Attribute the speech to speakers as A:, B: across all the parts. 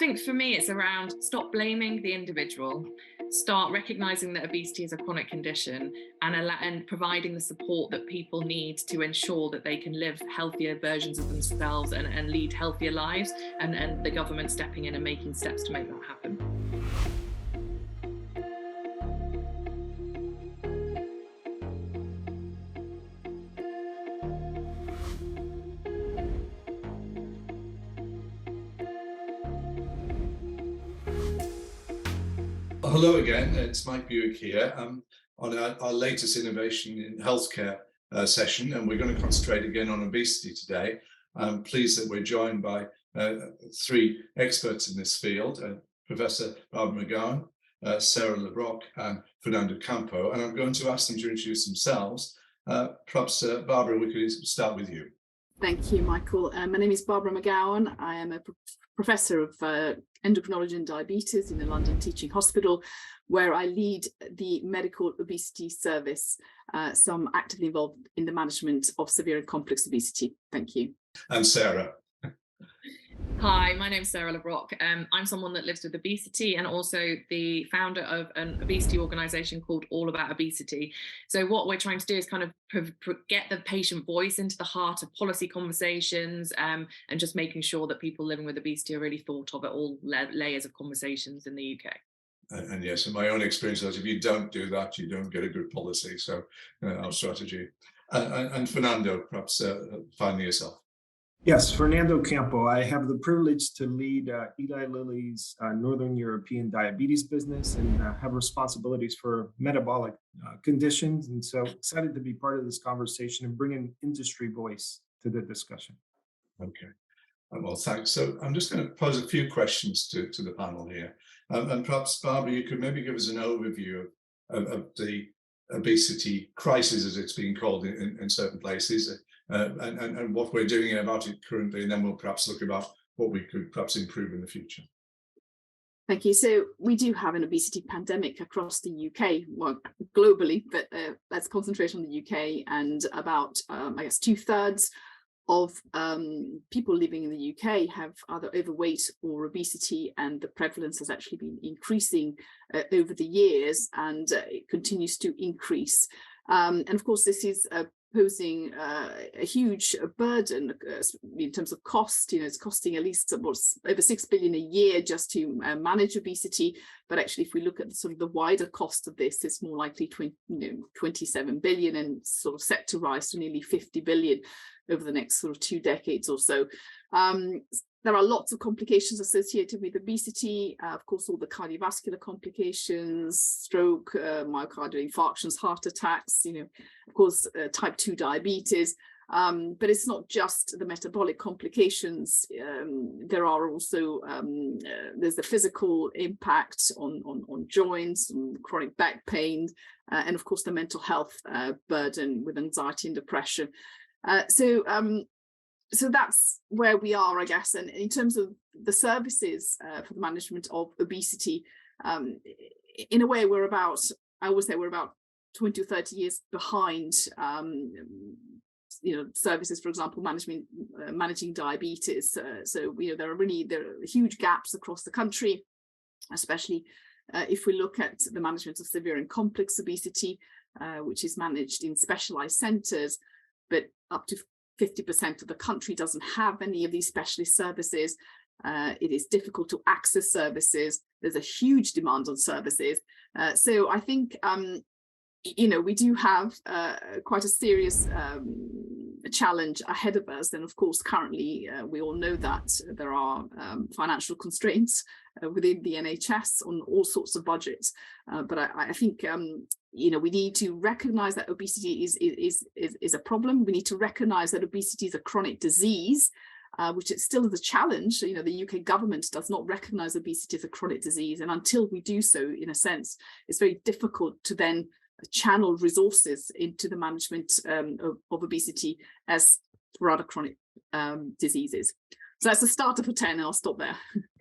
A: I think for me, it's around stop blaming the individual, start recognizing that obesity is a chronic condition, and providing the support that people need to ensure that they can live healthier versions of themselves and lead healthier lives, and the government stepping in and making steps to make that happen.
B: Hello again, it's Mike Bewick here on our latest Innovation in Healthcare session, and we're going to concentrate again on obesity today. I'm pleased that we're joined by three experts in this field, Professor Barbara McGowan, Sarah Brocq, and Fernando Campo, and I'm going to ask them to introduce themselves. Perhaps, Barbara, we could start with you.
C: Thank you, Michael. My name is Barbara McGowan. I am a professor of endocrinology and diabetes in the London Teaching Hospital, where I lead the medical obesity service. So I'm actively involved in the management of severe and complex obesity. Thank you.
B: And Sarah.
A: Hi, my name's Sarah Brocq. I'm someone that lives with obesity and also the founder of an obesity organisation called All About Obesity. So what we're trying to do is kind of get the patient voice into the heart of policy conversations, and just making sure that people living with obesity are really thought of at all layers of conversations in the UK.
B: And yes, in my own experience, if you don't do that, you don't get a good policy. So our strategy. And Fernando, perhaps finally yourself.
D: Yes, Fernando Campo. I have the privilege to lead Eli Lilly's Northern European diabetes business and have responsibilities for metabolic conditions. And so excited to be part of this conversation and bring an industry voice to the discussion.
B: Okay. Well, thanks. So I'm just going to pose a few questions to the panel here. And perhaps, Barbara, you could maybe give us an overview of the obesity crisis, as it's being called in certain places, and what we're doing about it currently, and then we'll perhaps look about what we could perhaps improve in the future.
C: Thank you. So we do have an obesity pandemic across the UK, well, globally, but let's concentrate on the UK. And about, I guess, 2/3 of people living in the UK have either overweight or obesity, and the prevalence has actually been increasing over the years, and it continues to increase. And of course, this is posing a huge burden in terms of cost. You know, it's costing at least over 6 billion a year just to manage obesity. But actually, if we look at sort of the wider cost of this, it's more likely 27 billion, and sort of set to rise to nearly 50 billion over the next sort of 2 decades or so. There are lots of complications associated with obesity. Of course, all the cardiovascular complications, stroke, myocardial infarctions, heart attacks, of course, type 2 diabetes. But it's not just the metabolic complications. There are also, there's the physical impact on joints, and chronic back pain, and of course, the mental health burden with anxiety and depression. So that's where we are, I guess. And in terms of the services for the management of obesity, in a way, I always say we're about 20 or 30 years behind, services, for example, managing diabetes. So there are huge gaps across the country, especially if we look at the management of severe and complex obesity, which is managed in specialized centers, but up to 50% of the country doesn't have any of these specialist services. It is difficult to access services. There's a huge demand on services. So I think, we do have quite a serious challenge ahead of us. And of course, currently, we all know that there are financial constraints within the NHS on all sorts of budgets. But I think, we need to recognize that obesity is a problem. We need to recognize that obesity is a chronic disease, which it still is a challenge. The UK government does not recognize obesity as a chronic disease. And until we do so, in a sense, it's very difficult to then channel resources into the management of obesity as for other chronic diseases. So that's the starter for 10, and I'll stop there.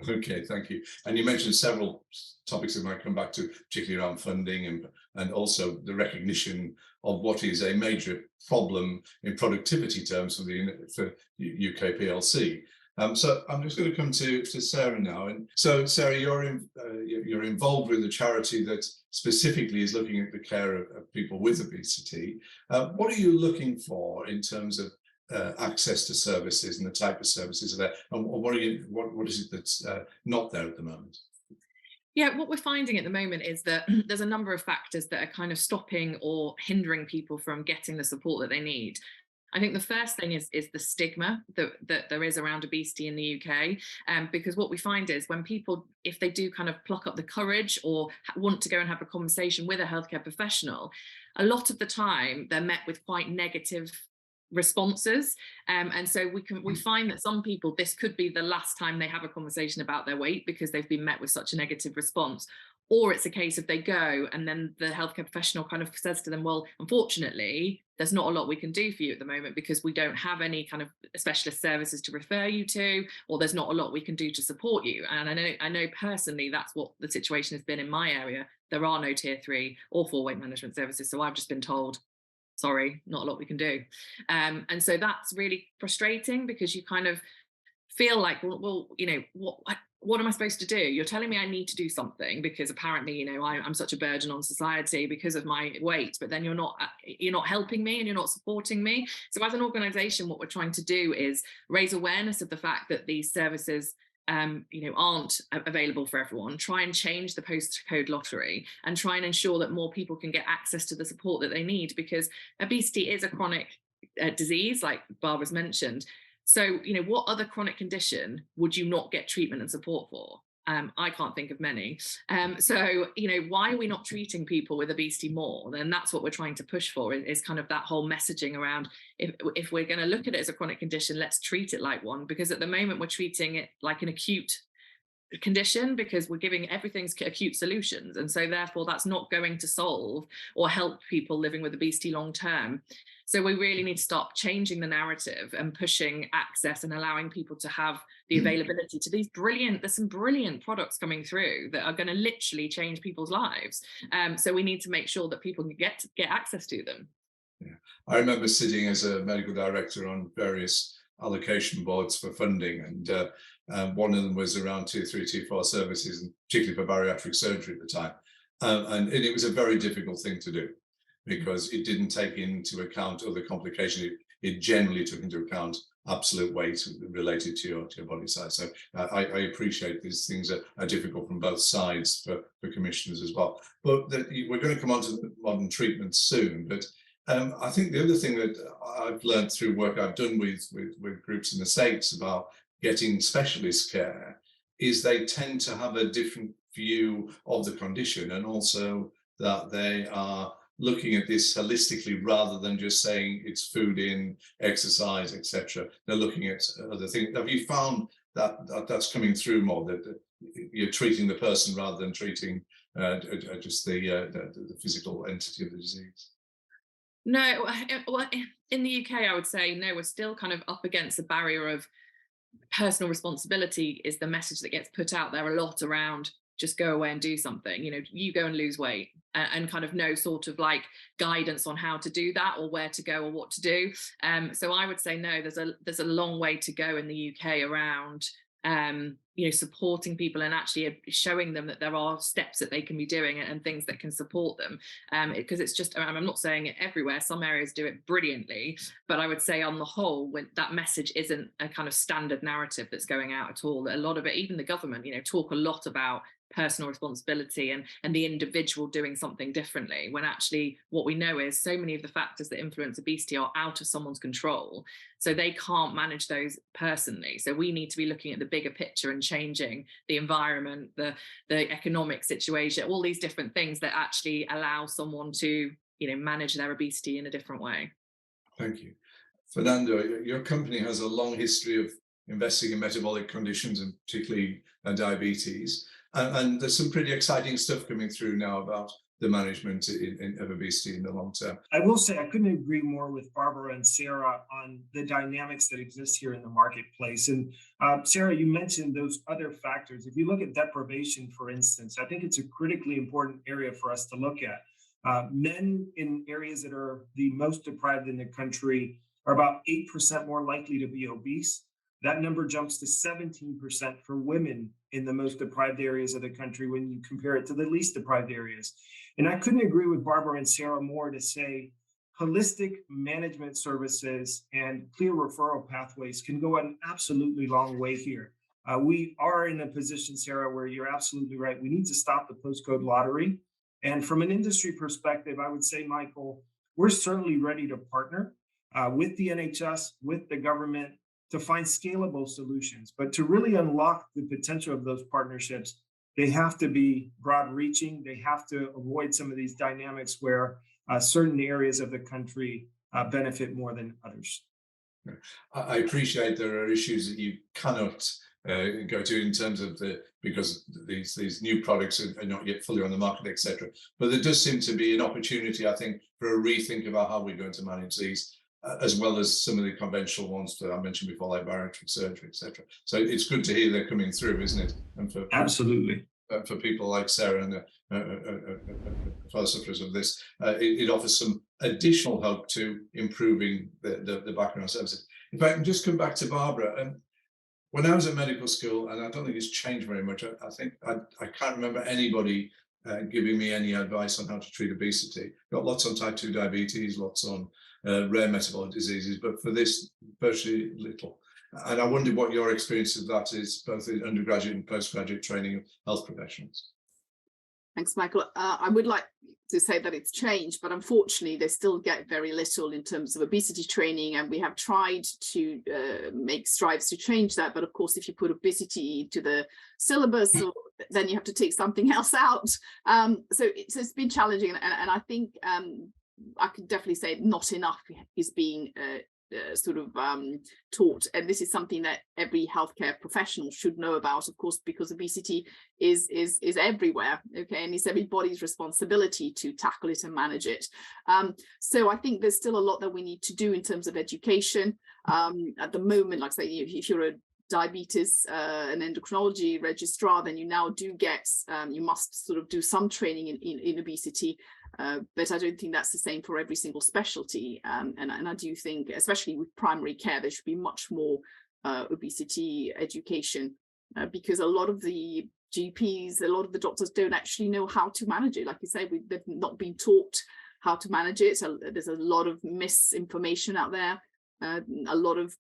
B: Okay, thank you. And you mentioned several topics that I might come back to, particularly around funding and also the recognition of what is a major problem in productivity terms for UK PLC. So I'm just going to come to Sarah now. And so, Sarah, you're involved with a charity that specifically is looking at the care of people with obesity. What are you looking for in terms of access to services and the type of services are there? And what is it that's not there at the moment?
A: Yeah, what we're finding at the moment is that there's a number of factors that are kind of stopping or hindering people from getting the support that they need. I think the first thing is the stigma that there is around obesity in the UK, because what we find is when people, if they do kind of pluck up the courage or want to go and have a conversation with a healthcare professional, a lot of the time they're met with quite negative responses, and so we find that some people, this could be the last time they have a conversation about their weight because they've been met with such a negative response. Or it's a case of they go and then the healthcare professional kind of says to them, well, unfortunately, there's not a lot we can do for you at the moment because we don't have any kind of specialist services to refer you to, or there's not a lot we can do to support you. And I know personally that's what the situation has been in my area. There are no tier 3 or 4 weight management services. So I've just been told, sorry, not a lot we can do. And so that's really frustrating because you kind of feel like, well, you know, what am I supposed to do? You're telling me I need to do something because apparently, you know, I'm such a burden on society because of my weight, but then you're not helping me and you're not supporting me. So as an organization, what we're trying to do is raise awareness of the fact that these services you know, aren't available for everyone, try and change the postcode lottery and try and ensure that more people can get access to the support that they need, because obesity is a chronic disease, like Barbara's mentioned. So, you know, what other chronic condition would you not get treatment and support for? I can't think of many. So, you know, why are we not treating people with obesity more? And that's what we're trying to push for, is kind of that whole messaging around, if we're going to look at it as a chronic condition, let's treat it like one, because at the moment we're treating it like an acute condition because we're giving everything's acute solutions, and so therefore that's not going to solve or help people living with obesity long term. So we really need to start changing the narrative and pushing access and allowing people to have the availability to these there's some brilliant products coming through that are going to literally change people's lives. So we need to make sure that people can get access to them.
B: Yeah. I remember sitting as a medical director on various allocation boards for funding, and one of them was around tier 3, tier 4 services, and particularly for bariatric surgery at the time. And it was a very difficult thing to do because it didn't take into account other complications. It generally took into account absolute weight related to your body size. So I appreciate these things are difficult from both sides for commissioners as well. But we're going to come on to the modern treatments soon. But I think the other thing that I've learned through work I've done with groups in the States about getting specialist care is they tend to have a different view of the condition, and also that they are looking at this holistically rather than just saying it's food in, exercise, etc. They're looking at other things. Have you found that that's coming through more, that you're treating the person rather than treating just the physical entity of the disease?
A: No, well, in the UK, I would say no, we're still kind of up against the barrier of personal responsibility is the message that gets put out there a lot around just go away and do something, you know, you go and lose weight, and kind of no sort of like guidance on how to do that or where to go or what to do. So I would say no, there's a long way to go in the UK around you know, supporting people and actually showing them that there are steps that they can be doing and things that can support them. Because it's just, I'm not saying it everywhere, some areas do it brilliantly, but I would say on the whole, when that message isn't a kind of standard narrative that's going out at all, a lot of it, even the government, you know, talk a lot about personal responsibility and the individual doing something differently, when actually what we know is so many of the factors that influence obesity are out of someone's control, so they can't manage those personally. So we need to be looking at the bigger picture and changing the environment, the economic situation, all these different things that actually allow someone to, you know, manage their obesity in a different way.
B: Thank you. Fernando, your company has a long history of investing in metabolic conditions and particularly diabetes. And there's some pretty exciting stuff coming through now about the management of obesity in the long term.
D: I will say I couldn't agree more with Barbara and Sarah on the dynamics that exist here in the marketplace. And Sarah, you mentioned those other factors. If you look at deprivation, for instance, I think it's a critically important area for us to look at. Men in areas that are the most deprived in the country are about 8% more likely to be obese. that number jumps to 17% for women in the most deprived areas of the country when you compare it to the least deprived areas. And I couldn't agree with Barbara and Sarah more to say holistic management services and clear referral pathways can go an absolutely long way here. We are in a position, Sarah, where you're absolutely right. We need to stop the postcode lottery. And from an industry perspective, I would say, Michael, we're certainly ready to partner with the NHS, with the government, to find scalable solutions. But to really unlock the potential of those partnerships, they have to be broad reaching. They have to avoid some of these dynamics where certain areas of the country benefit more than others.
B: I appreciate there are issues that you cannot go to in terms of because these new products are not yet fully on the market, etc. But there does seem to be an opportunity, I think, for a rethink about how we're going to manage these, as well as some of the conventional ones that I mentioned before, like bariatric surgery, etc. So it's good to hear they're coming through, isn't it? And for
D: absolutely,
B: for people like Sarah and philosophers of this, it offers some additional hope to improving the background services. If I can just come back to Barbara, when I was at medical school, and I don't think it's changed very much, I think I can't remember anybody giving me any advice on how to treat obesity. Got lots on type 2 diabetes, lots on rare metabolic diseases, but for this, virtually little. And I wondered what your experience of that is, both in undergraduate and postgraduate training of health professionals.
C: Thanks, Michael. I would like to say that it's changed, but unfortunately, they still get very little in terms of obesity training, and we have tried to make strides to change that. But of course, if you put obesity to the syllabus, then you have to take something else out. So it's been challenging, and I think I could definitely say not enough is being taught, and this is something that every healthcare professional should know about, of course, because obesity is everywhere, okay, and it's everybody's responsibility to tackle it and manage it. So I think there's still a lot that we need to do in terms of education. At the moment, like I say, if you're a diabetes and endocrinology registrar, then you now do get you must sort of do some training in obesity, but I don't think that's the same for every single specialty, and I do think, especially with primary care, there should be much more obesity education, because a lot of the GPs, a lot of the doctors don't actually know how to manage it. Like you say, they've not been taught how to manage it. So there's a lot of misinformation out there. A lot of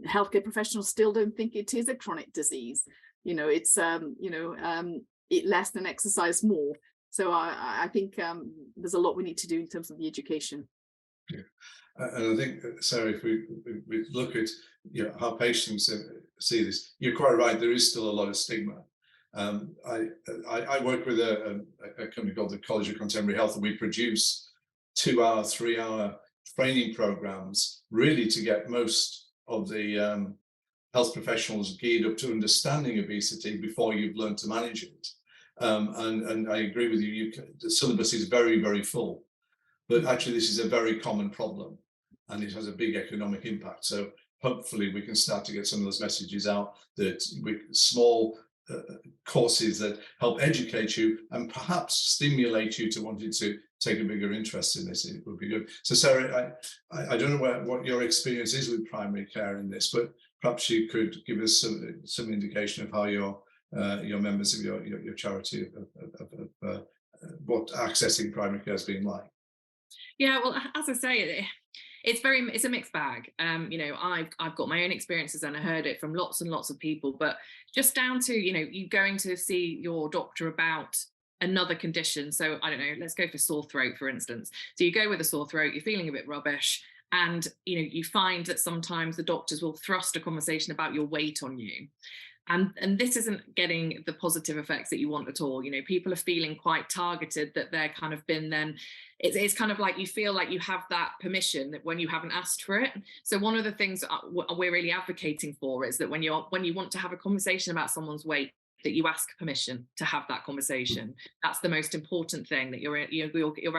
C: healthcare professionals still don't think it is a chronic disease. It's eat less and exercise more. So I think there's a lot we need to do in terms of the education.
B: Yeah. And I think, Sarah, if we look at how patients see this, you're quite right. There is still a lot of stigma. I work with a company called the College of Contemporary Health, and we produce 2-hour, 3-hour training programs, really to get most of the health professionals geared up to understanding obesity before you've learned to manage it. And I agree with you, the syllabus is very, very full, but actually this is a very common problem and it has a big economic impact. So hopefully we can start to get some of those messages out, that with small courses that help educate you and perhaps stimulate you to wanting to take a bigger interest in this, it would be good. So Sarah, I don't know what your experience is with primary care in this, but perhaps you could give us some indication of how your members of your charity of what accessing primary care has been like.
A: Yeah, well, as I say, it's a mixed bag. I've got my own experiences and I heard it from lots and lots of people, but just down to you going to see your doctor about another condition. So I don't know, let's go for sore throat, for instance. So you go with a sore throat, you're feeling a bit rubbish, and you find that sometimes the doctors will thrust a conversation about your weight on you. And this isn't getting the positive effects that you want at all. People are feeling quite targeted, that they're kind of been then, it's kind of like you feel like you have that permission that when you haven't asked for it. So one of the things we're really advocating for is that when you want to have a conversation about someone's weight, that you ask permission to have that conversation. That's the most important thing, that you're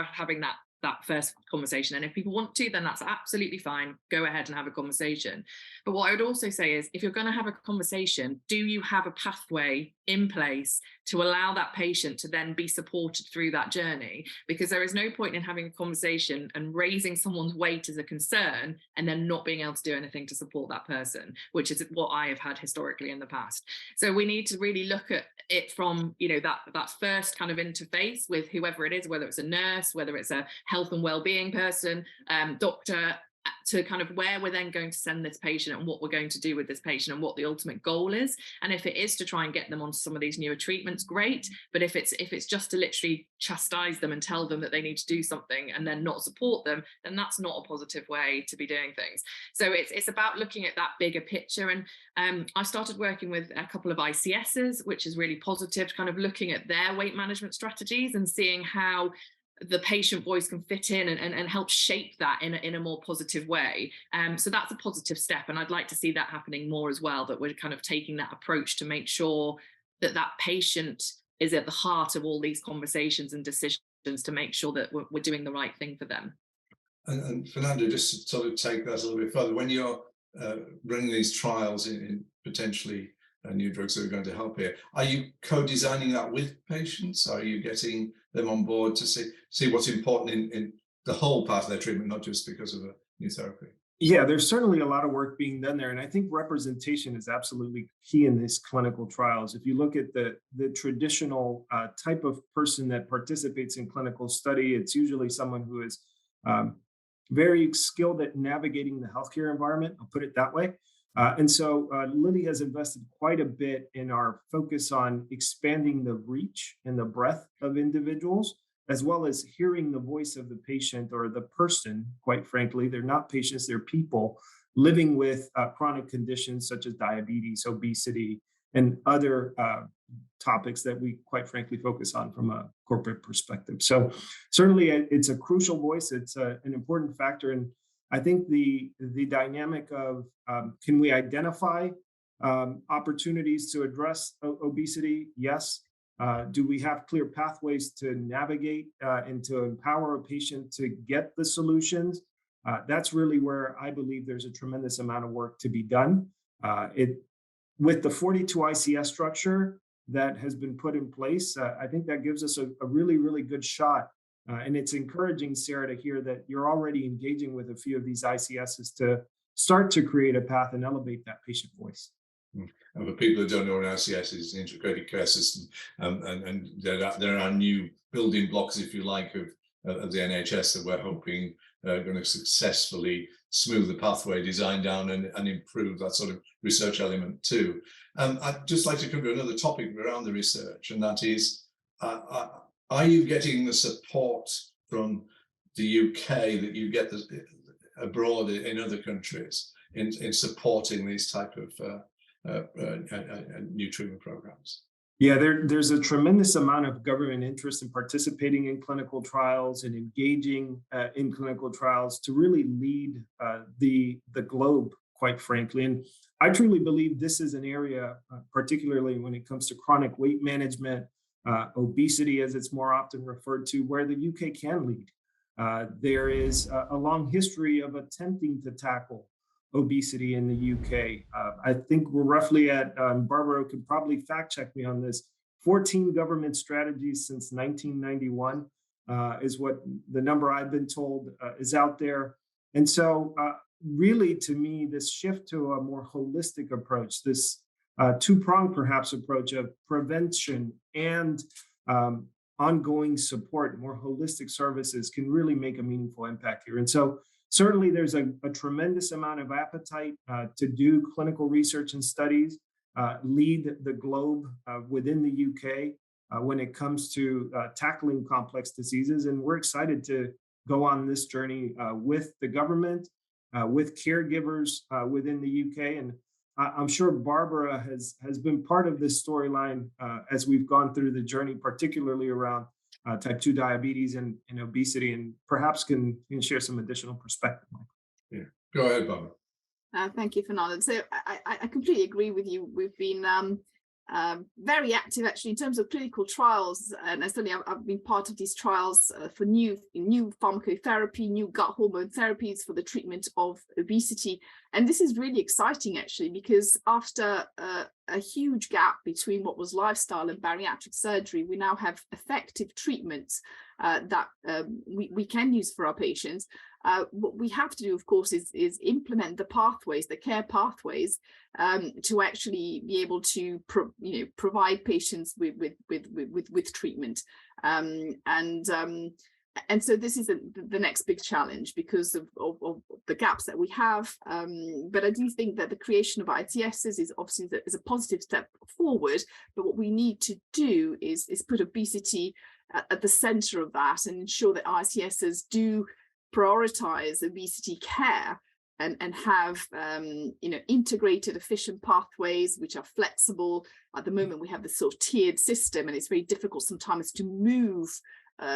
A: having that first conversation. And if people want to, then that's absolutely fine. Go ahead and have a conversation. But what I would also say is, if you're going to have a conversation, do you have a pathway in place to allow that patient to then be supported through that journey, because there is no point in having a conversation and raising someone's weight as a concern and then not being able to do anything to support that person, which is what I have had historically in the past. So we need to really look at it from, you know, that first kind of interface with whoever it is, whether it's a nurse, whether it's a health and well-being person, doctor, to kind of where we're then going to send this patient and what we're going to do with this patient and what the ultimate goal is. And if it is to try and get them onto some of these newer treatments, great. But if it's just to literally chastise them and tell them that they need to do something and then not support them, then that's not a positive way to be doing things. So it's about looking at that bigger picture. And I started working with a couple of ICSs, which is really positive, kind of looking at their weight management strategies and seeing how the patient voice can fit in and help shape that in a more positive way. So that's a positive step. And I'd like to see that happening more as well, that we're kind of taking that approach to make sure that that patient is at the heart of all these conversations and decisions to make sure that we're doing the right thing for them.
B: And Fernando, just to sort of take that a little bit further, when you're running these trials in potentially new drugs that are going to help here, are you co-designing that with patients? Are you getting them on board to see what's important in the whole part of their treatment, not just because of a new therapy?
D: Yeah, there's certainly a lot of work being done there. And I think representation is absolutely key in these clinical trials. If you look at the traditional type of person that participates in clinical study, it's usually someone who is very skilled at navigating the healthcare environment, I'll put it that way. And so Lilly has invested quite a bit in our focus on expanding the reach and the breadth of individuals, as well as hearing the voice of the patient or the person. Quite frankly, they're not patients, they're people living with chronic conditions such as diabetes, obesity, and other topics that we quite frankly focus on from a corporate perspective. So certainly it's a crucial voice. It's an important factor. And I think the dynamic of can we identify opportunities to address obesity? Yes. Do we have clear pathways to navigate and to empower a patient to get the solutions? That's really where I believe there's a tremendous amount of work to be done. With the 42 ICS structure that has been put in place, I think that gives us a really, really good shot. And it's encouraging, Sarah, to hear that you're already engaging with a few of these ICSs to start to create a path and elevate that patient voice.
B: And for people who don't know what an ICS is, the integrated care system, and there are new building blocks, if you like, of the NHS that we're hoping are going to successfully smooth the pathway design down and improve that sort of research element too. I'd just like to cover another topic around the research, and that is, are you getting the support from the UK that you get abroad in other countries in supporting these type of new treatment programs?
D: Yeah, there's a tremendous amount of government interest in participating in clinical trials and engaging in clinical trials to really lead the globe, quite frankly. And I truly believe this is an area, particularly when it comes to chronic weight management, obesity, as it's more often referred to, where the UK can lead. There is a long history of attempting to tackle obesity in the UK. I think we're roughly at, Barbara could probably fact check me on this, 14 government strategies since 1991 is what the number I've been told is out there. And so really, to me, this shift to a more holistic approach, this two-pronged perhaps approach of prevention and ongoing support, more holistic services can really make a meaningful impact here. And so certainly there's a tremendous amount of appetite to do clinical research and studies, lead the globe within the UK when it comes to tackling complex diseases. And we're excited to go on this journey with the government, with caregivers within the UK. And I'm sure Barbara has been part of this storyline as we've gone through the journey, particularly around type 2 diabetes and obesity, and perhaps can share some additional perspective.
B: Yeah, go ahead, Barbara.
C: Thank you, Fernando. So I completely agree with you. We've been very active actually in terms of clinical trials, and certainly I've been part of these trials for new pharmacotherapy, new gut hormone therapies for the treatment of obesity. And this is really exciting actually, because after a huge gap between what was lifestyle and bariatric surgery. We now have effective treatments that we can use for our patients. What we have to do, of course, is implement the pathways, the care pathways, to actually be able to provide patients with treatment. And so this is the next big challenge because of the gaps that we have. But I do think that the creation of ITSs is obviously is a positive step forward. But what we need to do is put obesity at the center of that and ensure that ITSs do prioritize obesity care and have integrated, efficient pathways which are flexible. At the moment, we have this sort of tiered system, and it's very difficult sometimes to move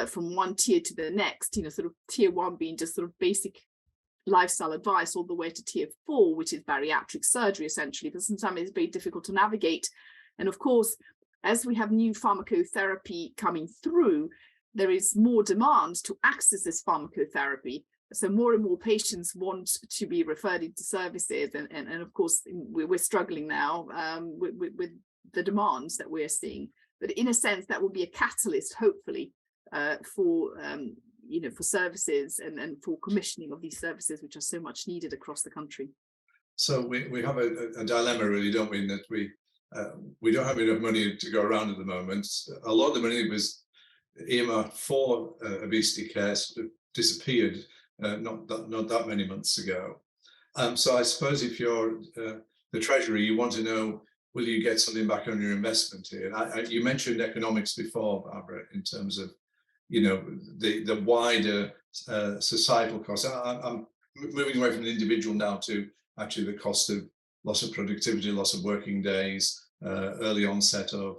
C: from one tier to the next, sort of tier 1 being just sort of basic lifestyle advice, all the way to tier 4, which is bariatric surgery, essentially, but sometimes it's very difficult to navigate. And of course, as we have new pharmacotherapy coming through, there is more demand to access this pharmacotherapy. So more and more patients want to be referred into services. And of course, we're struggling now with the demands that we're seeing. But in a sense, that will be a catalyst, hopefully, for services and for commissioning of these services, which are so much needed across the country.
B: So we have a dilemma, really, don't we, in that we don't have enough money to go around at the moment. A lot of the money was earmarked for obesity care sort of disappeared not that many months ago. So I suppose if you're the Treasury, you want to know, will you get something back on your investment here? You mentioned economics before, Barbara, in terms of the wider societal costs. I'm moving away from the individual now to actually the cost of loss of productivity, loss of working days, early onset of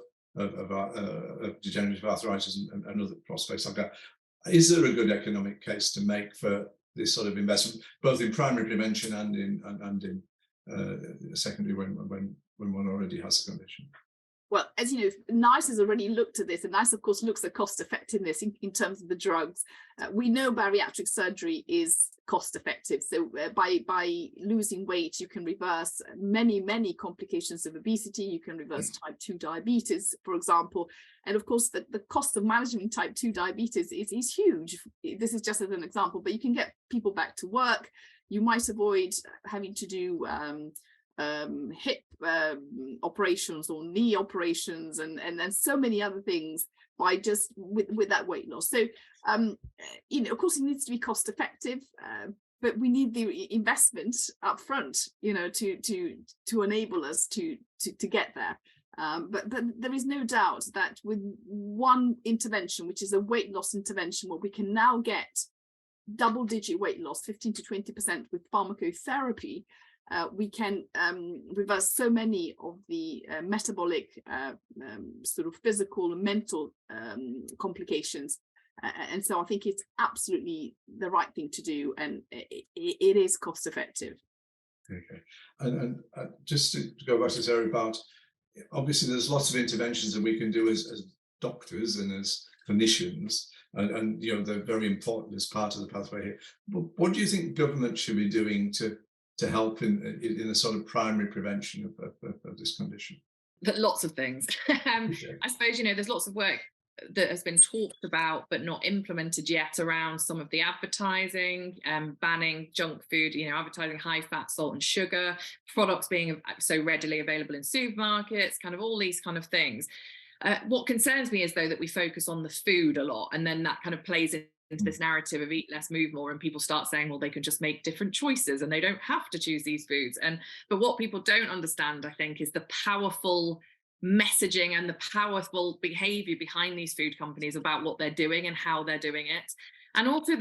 B: degenerative arthritis and other prospects like that. Is there a good economic case to make for this sort of investment, both in primary prevention and in secondary when one already has a condition?
C: Well, as you know, NICE has already looked at this, and NICE, of course, looks at cost effectiveness in terms of the drugs. We know bariatric surgery is cost effective. So by losing weight, you can reverse many complications of obesity. You can reverse type 2 diabetes, for example. And of course, the cost of managing type 2 diabetes is huge. This is just as an example, but you can get people back to work. You might avoid having to do hip operations or knee operations and so many other things by just with that weight loss. So of course it needs to be cost effective, but we need the investment up front, to enable us to get there. But there is no doubt that with one intervention, which is a weight loss intervention, where we can now get double-digit weight loss, 15 to 20% with pharmacotherapy, we can reverse so many of the metabolic, sort of physical and mental complications. And so I think it's absolutely the right thing to do, and it is cost effective.
B: Okay. And just to go back to Sarah about, obviously there's lots of interventions that we can do as doctors and as clinicians, and they're very important as part of the pathway here. But what do you think government should be doing to help in a sort of primary prevention of this condition?
A: But lots of things.
B: Okay.
A: I suppose, there's lots of work that has been talked about but not implemented yet around some of the advertising, banning junk food, advertising high fat, salt and sugar, products being so readily available in supermarkets, kind of all these kind of things. What concerns me is, though, that we focus on the food a lot, and then that kind of plays into this narrative of eat less, move more, and people start saying, well, they can just make different choices and they don't have to choose these foods. But what people don't understand, I think, is the powerful messaging and the powerful behavior behind these food companies about what they're doing and how they're doing it. And also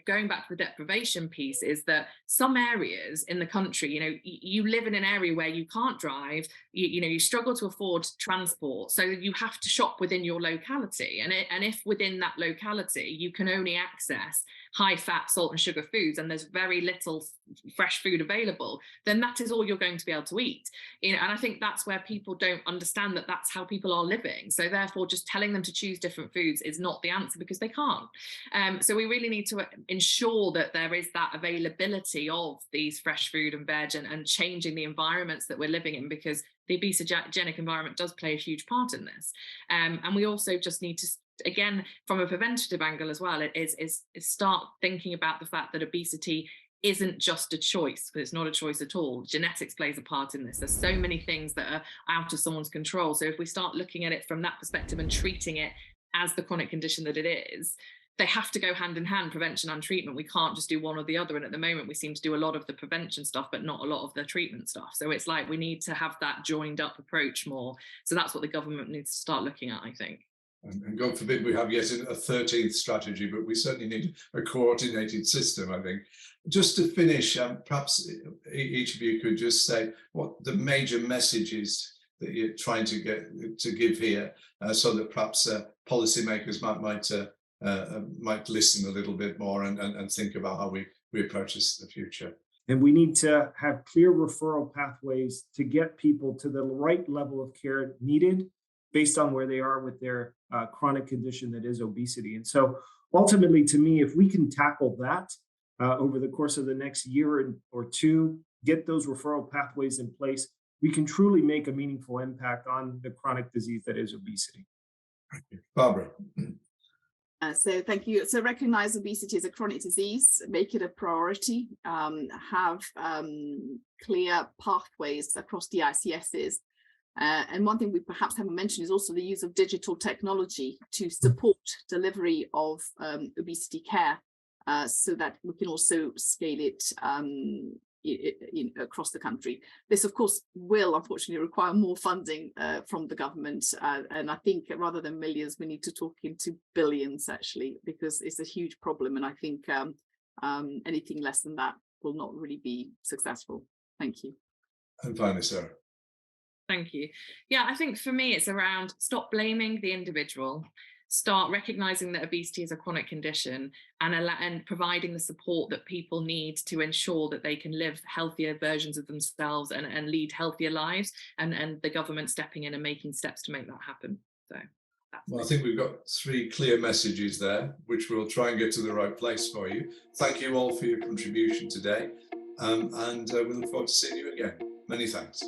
A: going back to the deprivation piece, is that some areas in the country, you live in an area where you can't drive, you struggle to afford transport, so you have to shop within your locality. And if within that locality you can only access high fat, salt and sugar foods, and there's very little fresh food available, then that is all you're going to be able to eat. And I think that's where people don't understand that that's how people are living. So therefore, just telling them to choose different foods is not the answer, because they can't. So we really need to ensure that there is that availability of these fresh food and veg, and changing the environments that we're living in, because the obesogenic environment does play a huge part in this. And we also just need to, again, from a preventative angle as well, is start thinking about the fact that obesity isn't just a choice, because it's not a choice at all. Genetics plays a part in this. There's so many things that are out of someone's control. So if we start looking at it from that perspective and treating it as the chronic condition that it is, they have to go hand in hand, prevention and treatment. We can't just do one or the other. And at the moment, we seem to do a lot of the prevention stuff, but not a lot of the treatment stuff. So it's like we need to have that joined up approach more. So that's what the government needs to start looking at, I think.
B: And God forbid we have yet a 13th strategy, but we certainly need a coordinated system, I think. Just to finish, perhaps each of you could just say what the major messages that you're trying to give here, so that perhaps policymakers might listen a little bit more and think about how we approach this in the future.
D: And we need to have clear referral pathways to get people to the right level of care needed based on where they are with their chronic condition that is obesity. And so ultimately, to me, if we can tackle that over the course of the next year or two, get those referral pathways in place, we can truly make a meaningful impact on the chronic disease that is obesity.
B: Thank you. Barbara.
C: So thank you. So recognize obesity as a chronic disease, make it a priority, have clear pathways across the ICSs. And one thing we perhaps haven't mentioned is also the use of digital technology to support delivery of obesity care, so that we can also scale it across the country. This, of course, will unfortunately require more funding from the government. And I think rather than millions, we need to talk into billions, actually, because it's a huge problem. And I think anything less than that will not really be successful. Thank you.
B: And finally, Sarah.
A: Thank you. Yeah, I think for me, it's around stop blaming the individual, start recognizing that obesity is a chronic condition, and providing the support that people need to ensure that they can live healthier versions of themselves and lead healthier lives, and the government stepping in and making steps to make that happen. So
B: well, I think we've got 3 clear messages there, which we'll try and get to the right place for you. Thank you all for your contribution today. And we look forward to seeing you again. Many thanks.